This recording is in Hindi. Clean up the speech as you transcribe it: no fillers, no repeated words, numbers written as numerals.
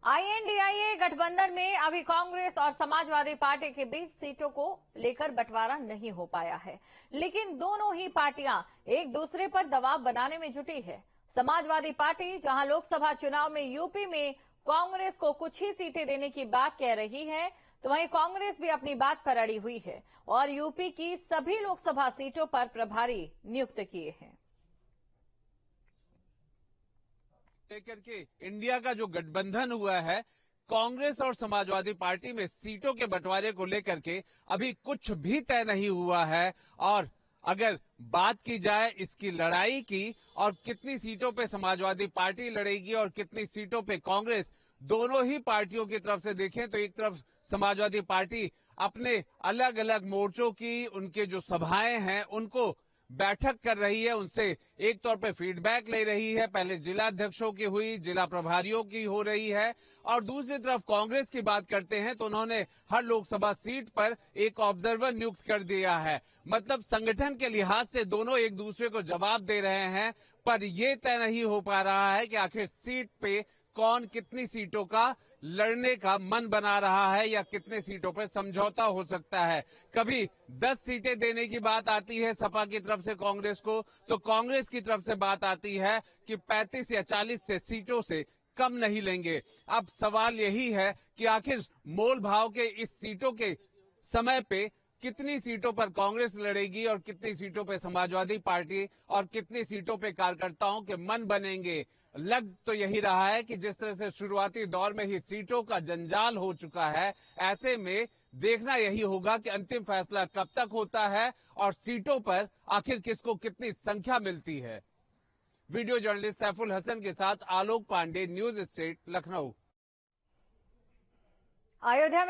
आईएनडीआईए गठबंधन में अभी कांग्रेस और समाजवादी पार्टी के बीच सीटों को लेकर बंटवारा नहीं हो पाया है, लेकिन दोनों ही पार्टियां एक दूसरे पर दबाव बनाने में जुटी है। समाजवादी पार्टी जहां लोकसभा चुनाव में यूपी में कांग्रेस को कुछ ही सीटें देने की बात कह रही है, तो वहीं कांग्रेस भी अपनी बात पर अड़ी हुई है और यूपी की सभी लोकसभा सीटों पर प्रभारी नियुक्त किए हैं। लेकर के इंडिया का जो गठबंधन हुआ है कांग्रेस और समाजवादी पार्टी में सीटों के बंटवारे को लेकर के अभी कुछ भी तय नहीं हुआ है। और अगर बात की जाए इसकी लड़ाई की और कितनी सीटों पे समाजवादी पार्टी लड़ेगी और कितनी सीटों पे कांग्रेस, दोनों ही पार्टियों की तरफ से देखें तो एक तरफ समाजवादी पार्टी अपने अलग अलग मोर्चों की उनके जो सभाएं हैं उनको बैठक कर रही है, उनसे एक तौर पे फीडबैक ले रही है। पहले जिला अध्यक्षों की हुई, जिला प्रभारियों की हो रही है। और दूसरी तरफ कांग्रेस की बात करते हैं तो उन्होंने हर लोकसभा सीट पर एक ऑब्जर्वर नियुक्त कर दिया है। मतलब संगठन के लिहाज से दोनों एक दूसरे को जवाब दे रहे हैं, पर यह तय नहीं हो पा रहा है कि आखिर सीट पे कौन कितनी सीटों का लड़ने का मन बना रहा है या कितने सीटों पर समझौता हो सकता है। कभी 10 सीटें देने की बात आती है सपा की तरफ से कांग्रेस को, तो कांग्रेस की तरफ से बात आती है कि 35 या 40 से सीटों से कम नहीं लेंगे। अब सवाल यही है कि आखिर मोल भाव के इस सीटों के समय पे कितनी सीटों पर कांग्रेस लड़ेगी और कितनी सीटों पे समाजवादी पार्टी और कितनी सीटों पे कार्यकर्ताओं के मन बनेंगे। लग तो यही रहा है कि जिस तरह से शुरुआती दौर में ही सीटों का जंजाल हो चुका है, ऐसे में देखना यही होगा कि अंतिम फैसला कब तक होता है और सीटों पर आखिर किसको कितनी संख्या मिलती है। वीडियो जर्नलिस्ट सैफुल हसन के साथ आलोक पांडे, न्यूज स्टेट, लखनऊ। अयोध्या